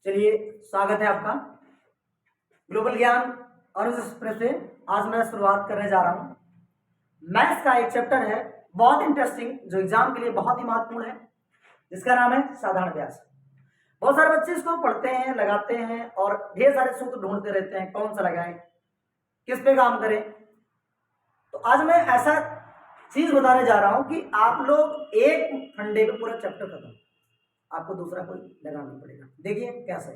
चलिए, स्वागत है आपका ग्लोबल ज्ञान और एक्सप्रेस से। आज मैं शुरुआत करने जा रहा हूँ। मैथ्स का एक चैप्टर है बहुत इंटरेस्टिंग, जो एग्जाम के लिए बहुत ही महत्वपूर्ण है, जिसका नाम है साधारण व्यास। बहुत सारे बच्चे इसको पढ़ते हैं, लगाते हैं और ढेर सारे सूत्र ढूंढते रहते हैं, कौन सा लगाएं, किस पे काम करें। तो आज मैं ऐसा चीज बताने जा रहा हूं कि आप लोग एक फंडे पे पूरा चैप्टर खत्म, आपको दूसरा कोई लगाना नहीं पड़ेगा। देखिए कैसे।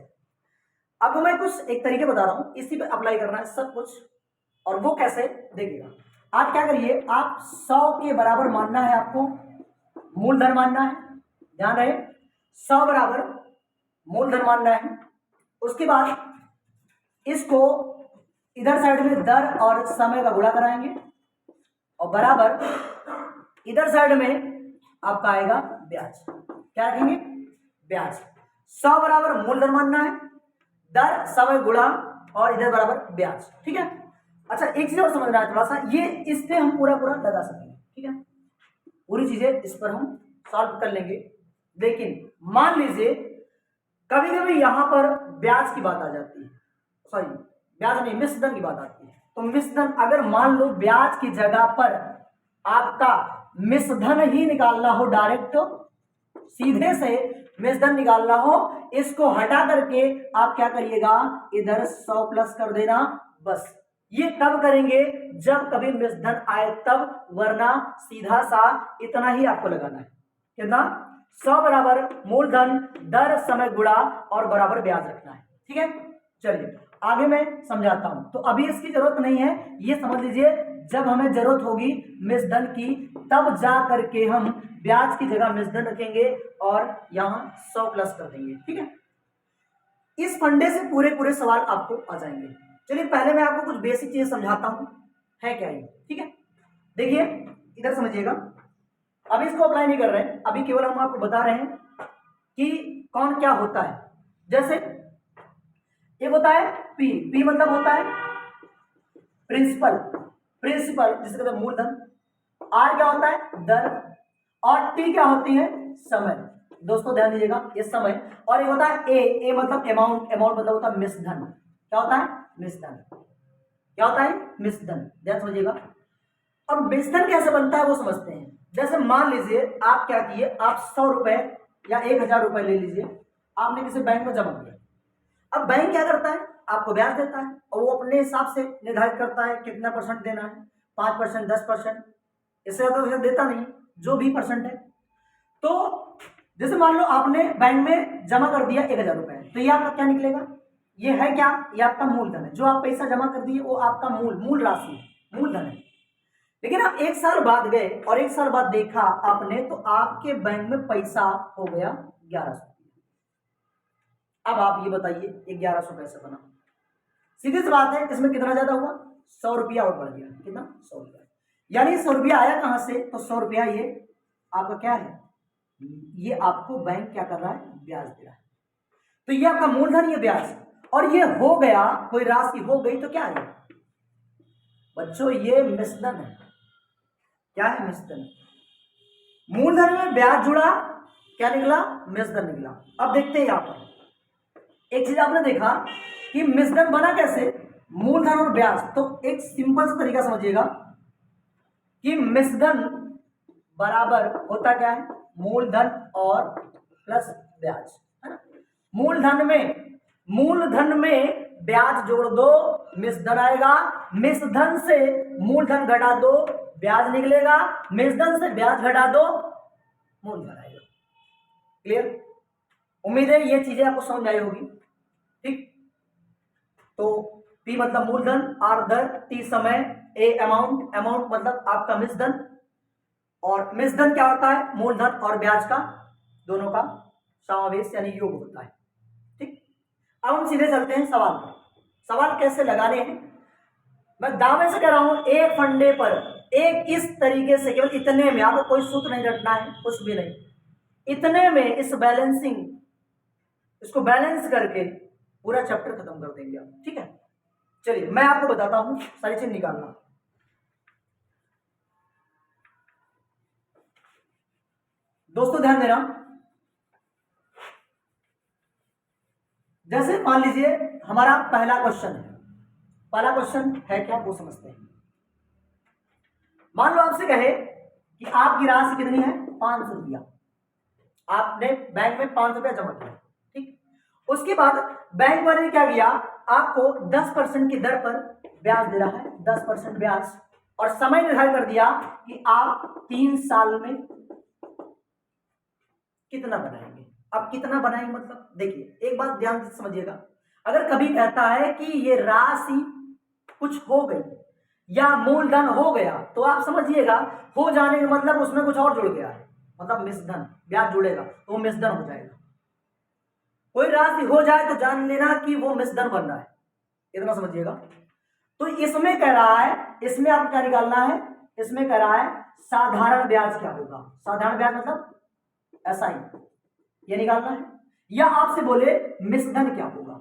अब मैं कुछ एक तरीके बता रहा हूं, इसी पे अप्लाई करना है सब कुछ। और वो कैसे, देखिएगा। आप क्या करिए, आप 100 के बराबर मानना है, आपको मूलधन मानना है, ध्यान रहे 100 बराबर मूलधन मानना है। उसके बाद इसको इधर साइड में दर और समय का गुणा कराएंगे और बराबर इधर साइड में आपका आएगा ब्याज। क्या रखेंगे? ब्याज। 100 बराबर मूलधन मानना है, दर समय गुणा और इधर बराबर ब्याज। ठीक है। अच्छा, एक चीज और समझना है थोड़ा सा, ये इस पे हम पूरा पूरा लगा सकेंगे। ठीक है, पूरी चीजें इस पर हम सॉल्व कर लेंगे। लेकिन मान लीजिए कभी कभी यहां पर ब्याज की बात आ जाती है, सॉरी ब्याज नहीं, मिश्रधन की बात आती है। तो मिश्रधन, अगर मान लो ब्याज की जगह पर आपका मिश्रधन ही निकालना हो, डायरेक्ट सीधे से मिश्रधन निकालना हो, इसको हटा करके आप क्या करिएगा, इधर 100 प्लस कर देना बस। ये तब करेंगे जब कभी मिश्रधन आए तब, वरना सीधा सा इतना ही आपको लगाना है। कितना? 100 बराबर मूलधन, दर समय गुणा और बराबर ब्याज रखना है। ठीक है, चलिए आगे मैं समझाता हूं। तो अभी इसकी जरूरत नहीं है, ये समझ लीजिए जब हमें जरूरत होगी मिश्रधन की, तब जा करके हम ब्याज की जगह मिश्रधन रखेंगे और यहां 100 प्लस कर देंगे। ठीक है, इस फंडे से पूरे पूरे सवाल आपको आ जाएंगे। चलिए पहले मैं आपको कुछ बेसिक चीज समझाता हूं, है क्या ये। ठीक है, देखिए इधर समझिएगा। अभी इसको अप्लाई नहीं कर रहे हैं, अभी केवल हम आपको बता रहे हैं कि कौन क्या होता है। जैसे एक होता है पी, पी मतलब होता है प्रिंसिपल, प्रिंसिपल जिसका मतलब मूलधन। आर क्या होता है? दर। और टी क्या होती है? समय। दोस्तों ध्यान दीजिएगा, ये समय। और ये होता है ए, ए मतलब अमाउंट, अमाउंट मतलब होता है मिश्रधन। क्या होता है? मिश्रधन। क्या होता है? मिश्रधन। ध्यान समझिएगा। अब मिश्रधन कैसे बनता है वो समझते हैं। जैसे मान लीजिए आप क्या किए, आप 100 रुपए या 1000 रुपए ले लीजिए, आपने किसी बैंक में जमा किया। अब बैंक क्या करता है, आपको ब्याज देता है और वो अपने हिसाब से निर्धारित करता है कितना परसेंट देना है, 5%, 10%, इससे ज्यादा तो देता नहीं, जो भी परसेंट है। तो जैसे मान लो आपने बैंक में जमा कर दिया 1000 रुपए, तो ये आपका क्या निकलेगा? ये है क्या? ये आपका मूलधन है। जो आप पैसा जमा कर दिए वो आपका मूल राशि है, मूलधन है। लेकिन आप 1 साल बाद गए और 1 साल बाद देखा आपने, तो आपके बैंक में पैसा हो गया 1100। अब आप ये बताइए, 1100 कैसे बना? सीधी सी बात है, इसमें कितना ज्यादा हुआ? 100 रुपया और बढ़ गया। कितना? 100 रुपया। यानी 100 रुपया आया कहां से? तो 100 रुपया ये आपका क्या है, ये आपको बैंक क्या कर रहा है? ब्याज दे रहा है। तो ये आपका मूलधन, ये ब्याज। और ये हो गया, कोई राशि हो गई तो क्या है बच्चों? ये मिश्रधन है। क्या है? मिश्रधन। मूलधन में ब्याज जुड़ा, क्या निकला? मिश्रधन निकला। अब देखते हैं यहां पर एक चीज आपने देखा कि मिश्रधन बना कैसे, मूलधन और ब्याज। तो एक सिंपल सा तरीका समझिएगा कि मिश्रधन बराबर होता क्या है? मूलधन और प्लस ब्याज, है ना। मूलधन में ब्याज जोड़ दो, मिश्रधन आएगा। मिश्रधन से मूलधन घटा दो, ब्याज निकलेगा। मिश्रधन से ब्याज घटा दो, मूलधन आएगा। क्लियर? उम्मीद है ये चीजें आपको समझ आई होगी। ठीक, तो P मतलब मूलधन, R दर, T समय, A अमाउंट, अमाउंट मतलब आपका मिश्रधन। और मिश्रधन क्या होता है? मूलधन और ब्याज का दोनों का समावेश यानी योग होता है। ठीक, अब हम सीधे चलते हैं सवाल पर। सवाल कैसे लगाने हैं मैं दावे से कह रहा हूं, एक फंडे पर एक इस तरीके से, केवल इतने में, आपको कोई सूत्र नहीं रटना है, कुछ भी नहीं, इतने में इस बैलेंसिंग, इसको बैलेंस करके पूरा चैप्टर खत्म कर देंगे आप। ठीक है, चलिए मैं आपको बताता हूं सारी चीज निकालना। दोस्तों ध्यान देना, जैसे मान लीजिए हमारा पहला क्वेश्चन है, पहला क्वेश्चन है क्या वो समझते हैं। मान लो आपसे कहे कि आपकी राशि कितनी है, 500 रुपया, आपने बैंक में 500 रुपया जमा किया, ठीक। उसके बाद बैंक वाले ने क्या किया, आपको 10% की दर पर ब्याज दे रहा है, 10% ब्याज, और समय निर्धारित कर दिया कि आप 3 साल में कितना बनाएंगे। अब कितना बनाएंगे मतलब देखिए एक बात ध्यान से समझिएगा, अगर कभी कहता है कि ये राशि कुछ हो गई या मूलधन हो गया तो आप समझिएगा हो जाने का मतलब उसमें कुछ और जुड़ गया है, मतलब मिश्रधन, ब्याज जुड़ेगा तो वो मिश्रधन हो जाएगा। कोई राशि हो जाए तो जान लेना कि वो मिश्रधन बन रहा है, इतना समझिएगा। तो इसमें कह रहा है, इसमें आपको क्या निकालना है, इसमें कह रहा है साधारण ब्याज क्या होगा, साधारण ब्याज मतलब ऐसा ही ये निकालना है, या आपसे बोले मिश्रधन क्या होगा।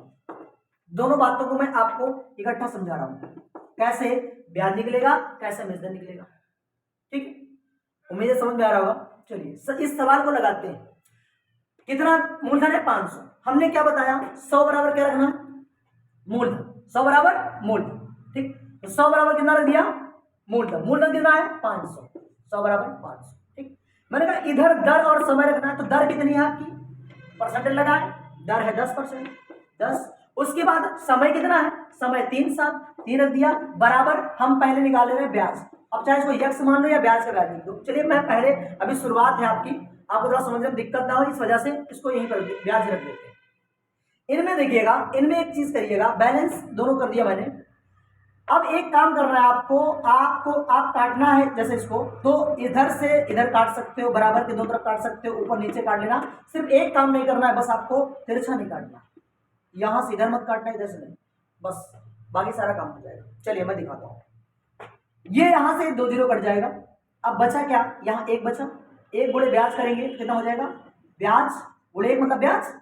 दोनों बातों को मैं आपको इकट्ठा समझा रहा हूं, कैसे ब्याज निकलेगा कैसे मिश्रधन निकलेगा, ठीक है। उम्मीद है समझ में आ रहा होगा। चलिए इस सवाल को लगाते हैं। कितना मूलधन है, 500। हमने क्या बताया, 100 बराबर क्या रखना है, मूलधन, 100 बराबर मूलधन, ठीक। तो 100 बराबर कितना रख दिया, मूलधन, मूलधन कितना है 500, 100 बराबर 500, ठीक। मैंने कहा इधर दर और समय रखना है, तो दर कितनी है आपकी, परसेंटेज लगाए, दर है 10%, 10। उसके बाद समय कितना है, समय 3 साल, 3 रख दिया, बराबर हम पहले निकाले रहे ब्याज। अब चाहे इसको यक्स मान लो या ब्याज का ब्याज लिख दो। चलिए मैं पहले, अभी शुरुआत है आपकी, आपको थोड़ा समझने में दिक्कत ना हो इस वजह से इसको यहीं पर ब्याज रख देते हैं। इनमें देखिएगा, इनमें एक चीज करिएगा, बैलेंस दोनों कर दिया मैंने। अब एक काम करना है आपको, आप काटना है जैसे इसको, तो इधर से इधर काट सकते हो, बराबर के दो तरफ काट सकते हो, ऊपर नीचे काट लेना। सिर्फ एक काम नहीं करना है, बस आपको तिरछा नहीं काटना, यहां से इधर मत काटना, इधर से नहीं, बस बाकी सारा काम हो जाएगा। चलिए मैं दिखाता हूं, ये यहां से 2 जीरो कट जाएगा। अब बचा क्या, यहां एक बचा, एक गुणे ब्याज करेंगे कितना हो जाएगा, ब्याज गुणे एक मतलब ब्याज,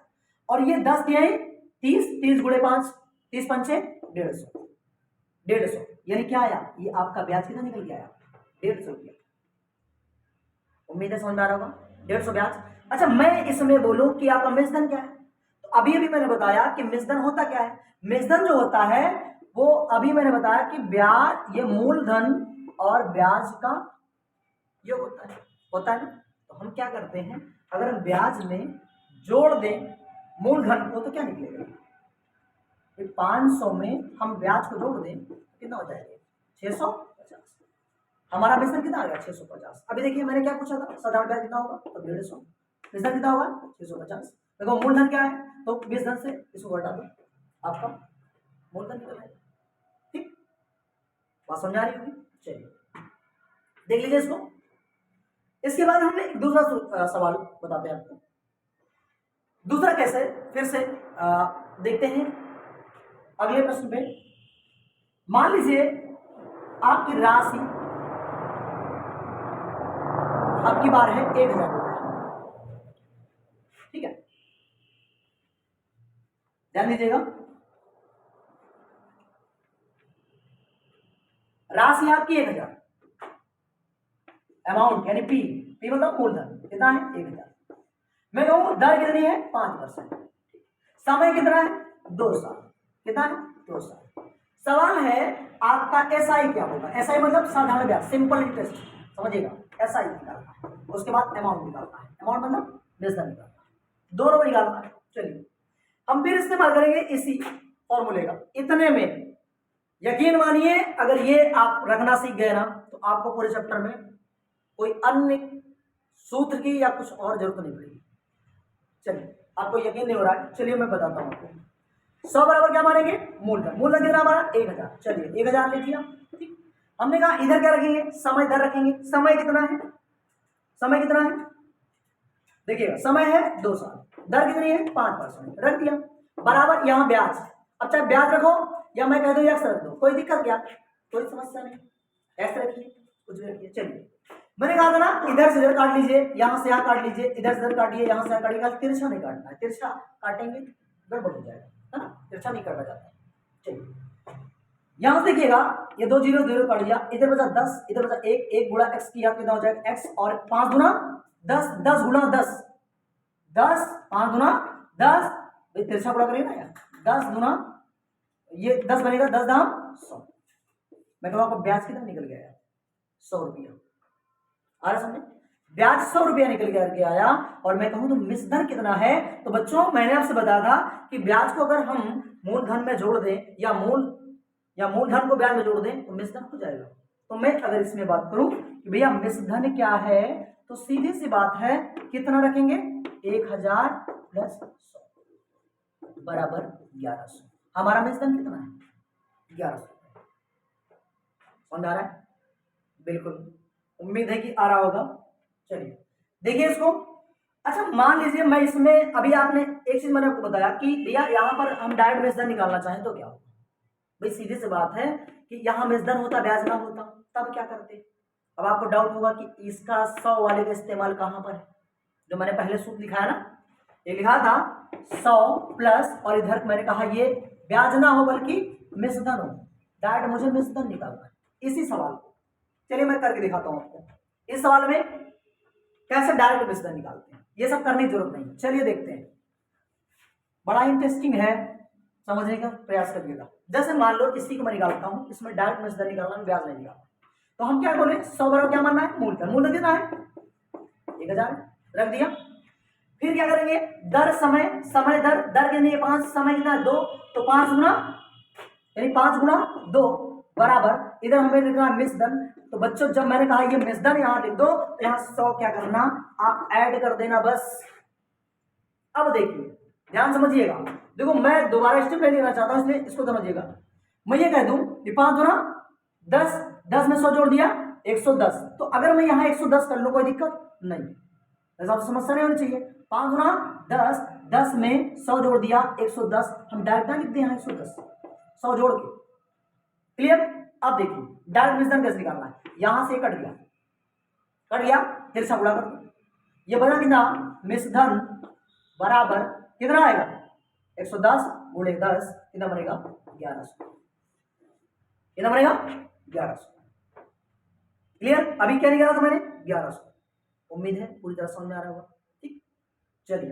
और ये 10 दिया है 30, 30 गुणे 5, 30 पंचे 150, 150 यानी क्या आया, ये आपका ब्याज कितना निकल गया, 150 रुपया। उम्मीद है समझ में आ रहा होगा, 150 ब्याज। अच्छा मैं इसमें बोलूं कि आपका मिश्रधन क्या है, तो अभी अभी मैंने बताया कि मिश्रधन होता क्या है। मिश्रधन जो होता है वो अभी मैंने बताया कि ब्याज, ये मूलधन और ब्याज का योग होता है ना। तो हम क्या करते हैं, अगर हम ब्याज में जोड़ दें मूलधन को तो क्या निकलेगा, 500 में हम ब्याज को जोड़ दें कितना हो जाएगा, 650। हमारा मिश्रण कितना आ गया, 650। अभी देखिए मैंने क्या पूछा था, साधारण ब्याज कितना होगा, तो 150, मिश्रण कितना होगा 650। देखो मूलधन क्या है, तो 20 धन से इसको घटा दो, आपका मूलधन निकल आएगा, ठीक। बात समझ आ रही होगी। चलिए देख लीजिए इसको। इसके बाद हमने एक दूसरा सवाल बताते हैं आपको। दूसरा कैसे, फिर से देखते हैं अगले प्रश्न पे। मान लीजिए आपकी राशि आपकी बार है 1000 रुपये, ठीक है, ध्यान दीजिएगा। राशि आपकी 1000, अमाउंट यानी पी, पी मतलब मूलधन कितना है 1000। मैं कहूं दर कितनी है 5%, समय कितना है 2 साल, कितना है 2 साल। सवाल है आपका एसआई क्या होगा, एसआई मतलब साधारण ब्याज, सिंपल इंटरेस्ट, समझिएगा, एसआई निकालना है। उसके बाद अमाउंट निकालना है, अमाउंट मतलब मिश्रण निकालना है, दोनों में निकालना है। चलिए हम फिर इस्तेमाल करेंगे इसी फॉर्मूले का। इतने में यकीन मानिए अगर ये आप रखना सीख गए ना तो आपको पूरे चैप्टर में कोई अन्य सूत्र की या कुछ और जरूरत नहीं पड़ेगी। चलिए आपको यकीन नहीं हो रहा है, चलिए मैं बताता हूं आपको। 100 बराबर क्या मानेंगे, मूलधन, मूलधन कितना हमारा 1000। चलिए 1000 लिख दिया, ठीक। हमने कहा इधर क्या रखेंगे, समय इधर रखेंगे। समय कितना है, समय कितना है, देखिएगा समय है 2 साल, दर कितनी है 5%, रख दिया, बराबर यहां ब्याज। अब चाहे ब्याज रखो या मैं कह दूं एक्स रख दो, कोई दिक्कत क्या, कोई समस्या नहीं, एक्स रखिए कुछ भी रखिए। चलिए मैंने कहा था ना इधर से इधर काट लीजिए, यहां से यहां काट लीजिए, इधर से इधर काटिए, यहां से यहां काटिए, तिरछा नहीं काटना है, तिरछा काटेंगे गड़बड़ हो जाएगा, है ना, तिरछा नहीं काटा जाता। चलिए यहां से देखिएगा ये 2 जीरो जीरो काट दिया, इधर बचा 10, इधर बचा 1, 1 गुणा एक्स किया कितना हो जाएगा एक्स, और 5 गुना 10, 10 गुणा 10, 10, 5 गुना 10, भाई तिरछा गुणा करेंगे ना यार, 10 गुना ये 10 बनेगा, 10 दाम 100। मैं कहूँ आपको ब्याज कितना निकल गया यार, 100 रुपया। आ रहा समझे, ब्याज 100 रुपया निकल करके आया। और मैं कहूं तो मिश्रधन कितना है, तो बच्चों मैंने आपसे बताया था कि ब्याज को अगर हम मूलधन में जोड़ दें या मूलधन को ब्याज में जोड़ दें तो मिश्रधन हो जाएगा। तो मैं अगर इसमें बात करूं कि भैया मिश्रधन क्या है, तो सीधी सी बात है कितना रखेंगे, 1000 प्लस 100 बराबर 1100। हमारा मिश्रधन कितना है, 1100। समझ आ रहा है, बिल्कुल उम्मीद है कि आ रहा होगा। चलिए देखिए इसको। अच्छा मान लीजिए मैं इसमें अभी आपने एक चीज मैंने आपको बताया कि भैया यहाँ पर हम डायरेक्ट मिश्रधन निकालना चाहें तो क्या होगा, भाई सीधी सी बात है कि यहाँ मिश्रधन होता ब्याज ना होता तब क्या करते। अब आपको डाउट होगा कि इसका 100 वाले का इस्तेमाल कहां पर है, जो मैंने पहले सूत्र लिखा है ना, ये लिखा था 100 प्लस और इधर मैंने कहा ये ब्याज ना हो बल्कि मिश्रधन हो, डायरेक्ट मुझे मिश्रधन निकालना है इसी सवाल को। चलिए मैं करके दिखाता हूं आपको इस सवाल में कैसे डायरेक्ट मिश्रधन निकालते हैं, ये सब करने की जरूरत नहीं। चलिए देखते हैं, बड़ा इंटरेस्टिंग है, समझने का प्रयास करिएगा। जैसे मान लो इसी को मैं निकालता हूं, इसमें डायरेक्ट मिश्रधन निकालना, ब्याज नहीं निकालना, तो हम क्या बोले 100 बराबर क्या मानना है, मूलधन। मूलधन कितना है 1000 रख दिया। फिर क्या करेंगे, दर समय, समय दर, दर कितनी है 5, समय कितना है 2, तो 5 गुना यानी 5 गुना 2 बराबर, इधर हमें लिखना मिश्रधन। तो बच्चों जब मैंने कहा ये मिश्रधन यहां लिख दो तो यहां 100 क्या करना, आप ऐड कर देना बस। अब देखिए ध्यान समझिएगा, देखो मैं दोबारा स्टेप नहीं लेना चाहता हूं इसलिए इसको समझिएगा। मैं ये कह दूं कि 5 गुना 10, 10 में 100 जोड़ दिया 110, तो अगर मैं यहां 110 कर लूं कोई दिक्कत नहीं, ऐसा तो समस्या नहीं होनी चाहिए। 5 गुना 10, 10 में 100 जोड़ दिया 110, हम डायरेक्ट ना लिख दें यहाँ 110 100 जोड़ के, क्लियर। अब देखिए डायरेक्ट मिश्रधन कैसे निकालना है, यहां से कट गया फिर से गुणा कर दो, ये बना कितना मिश्रधन बराबर कितना आएगा 110 गुणे 10 कितना बनेगा 1100, कितना बनेगा 1100। क्लियर, अभी क्या निकाला था मैंने 1100, उम्मीद है पूरी तरह समझ में आ रहा होगा। ठीक, चलिए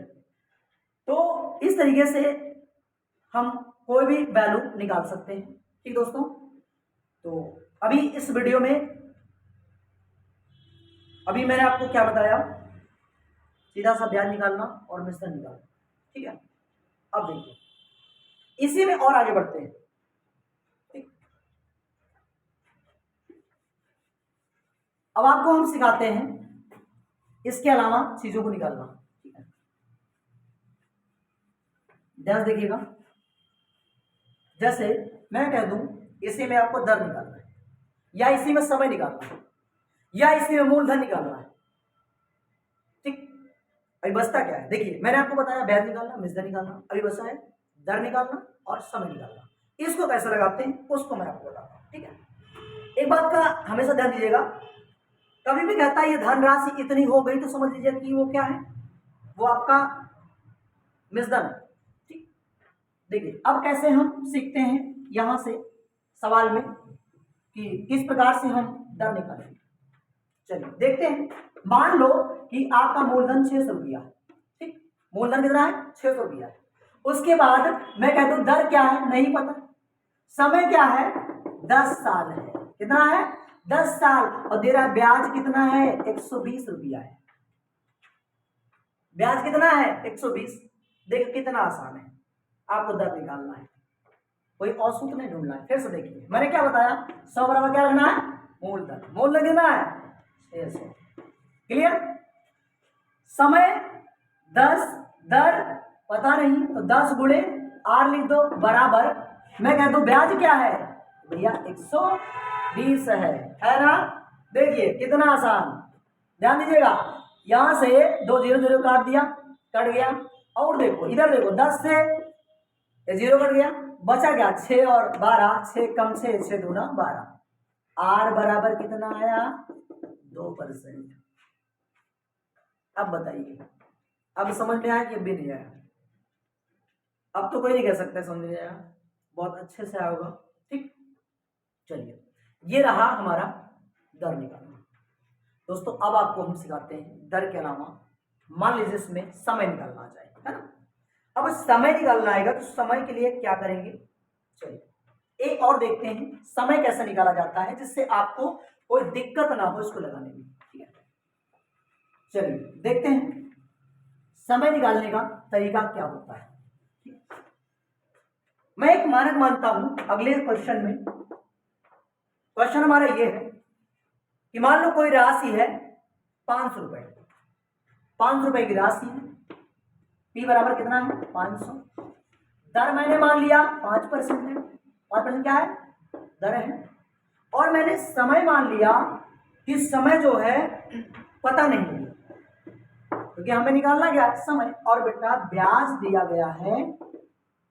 तो इस तरीके से हम कोई भी वैल्यू निकाल सकते हैं। ठीक दोस्तों, तो अभी इस वीडियो में अभी मैंने आपको क्या बताया, सीधा सा ब्याज निकालना और मिश्रधन निकालना, ठीक है। अब देखिए इसी में और आगे बढ़ते हैं। ठीक, अब आपको हम सिखाते हैं इसके अलावा चीजों को निकालना, ठीक है। ध्यान देखिएगा, जैसे मैं कह दूं इसी में आपको दर निकालना है, या इसी में समय निकालना है, या इसी में मूलधन निकालना है। ठीक, अभी बचता क्या है, देखिए मैंने आपको बताया ब्याज निकालना, मिश्रधन निकालना, अभी बचा है दर निकालना और समय निकालना। इसको कैसे लगाते हैं उसको मैं आपको बताता हूं, ठीक है। एक बात का हमेशा ध्यान दीजिएगा, कभी भी कहता है ये धनराशि इतनी हो गई तो समझ लीजिए कि वो क्या है, वो आपका मिश्रधन। ठीक, देखिए अब कैसे हम सीखते हैं यहां से सवाल में कि किस प्रकार से हम दर निकालेंगे। चलिए देखते हैं, मान लो कि आपका मूलधन 600 रुपया है, ठीक, मूलधन कितना है 600 रुपया है। उसके बाद मैं कहता हूं दर क्या है नहीं पता, समय क्या है 10 साल है, कितना है 10 साल, और दे रहा है ब्याज कितना है 120 रुपया है, ब्याज कितना है 120। देखो कितना आसान है, आपको दर निकालना है, कोई और सूत्र नहीं ढूंढना है। फिर से देखिए मैंने क्या बताया, 100 बराबर क्या रखना है मूलधन, मूलधन कितना है 600, क्लियर। समय 10, दर पता नहीं तो 10 गुणे आर लिख दो बराबर, मैं कह दूं ब्याज क्या है भैया 120 है ना। देखिए कितना आसान, ध्यान दीजिएगा, यहां से 2 0 0 काट दिया, कट गया, और देखो इधर देखो 10 से 0 कट गया, बचा क्या 6 और 12, 6 कम 6, 6 दूना 12, आर बराबर कितना आया 2%। अब बताइए, अब समझ में आया कि भी नहीं आया, अब तो कोई नहीं कह सकता समझ में आया, बहुत अच्छे से आया होगा। ठीक, चलिए ये रहा हमारा दर निकालना। दोस्तों अब आपको हम सिखाते हैं दर के अलावा मान लीजिए इसमें समय निकालना आ जाए, है ना। अब समय निकालना आएगा तो समय के लिए क्या करेंगे, चलिए एक और देखते हैं समय कैसे निकाला जाता है जिससे आपको कोई दिक्कत ना हो इसको लगाने में। ठीक है, चलिए देखते हैं समय निकालने का तरीका क्या होता है। मैं एक मानक मानता हूं अगले क्वेश्चन में। क्वेश्चन हमारा ये है कि मान लो कोई राशि है 500 रुपए, 500 रुपए की राशि है, P बराबर कितना है 500, दर मैंने मान लिया 5% है, 5% क्या है दर है, और मैंने समय मान लिया कि समय जो है पता नहीं है क्योंकि हमें निकालना क्या है समय, और बेटा ब्याज दिया गया है,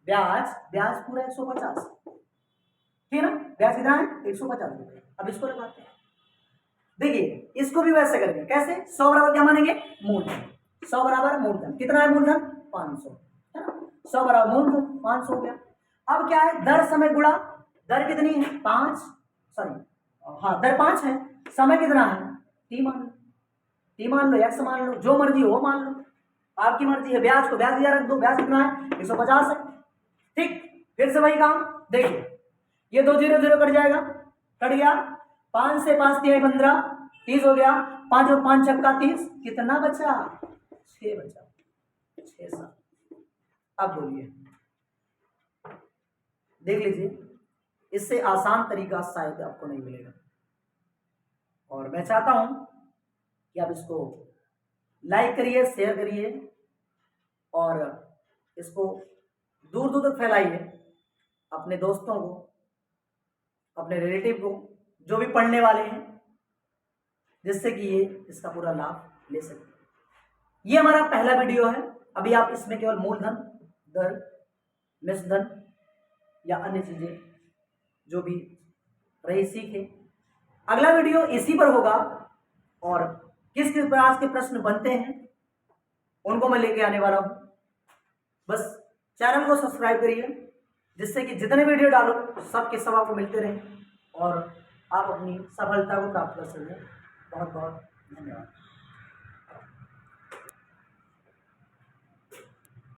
ब्याज पूरा 150, ठीक है ना, ब्याज कितना है 150 रुपए। अब इसको लगाते हैं, देखिए इसको भी वैसे करेंगे कैसे, 100 बराबर क्या मानेंगे मूलधन, 100 बराबर मूलधन, कितना है मूलधन 500 है ना, 100 बराबर मूलधन 500 हो गया। अब क्या है दर समय गुणा, दर कितनी है 5, सॉरी हाँ दर 5 है, समय कितना है टी मान लो, टी मान लो, एक्स मान लो, जो मर्जी हो मान लो, आपकी मर्जी है। ब्याज को ब्याज दिया रख दो, ब्याज कितना है 150 है। ठीक, फिर से वही काम, देखिए ये 2 0 0 कट जाएगा, कट गया, 5 से 5 3 15, 30 हो गया, 5 और 5 छक्का 30, कितना बचा 6 बचा, 6 7। अब बोलिए, देख लीजिए इससे आसान तरीका शायद आपको नहीं मिलेगा, और मैं चाहता हूं कि आप इसको लाइक करिए, शेयर करिए और इसको दूर दूर तक फैलाइए, अपने दोस्तों को, अपने रिलेटिव को, जो भी पढ़ने वाले हैं, जिससे कि ये इसका पूरा लाभ ले सके। ये हमारा पहला वीडियो है, अभी आप इसमें केवल मूलधन, दर, मिश्रधन या अन्य चीजें जो भी रही सीखे। अगला वीडियो इसी पर होगा और किस किस प्रकार के प्रश्न बनते हैं उनको मैं लेके आने वाला हूं। बस चैनल को सब्सक्राइब करिए जिससे कि जितने वीडियो डालो सबके सब आपको मिलते रहें और आप अपनी सफलता को प्राप्त कर सकें। बहुत बहुत धन्यवाद।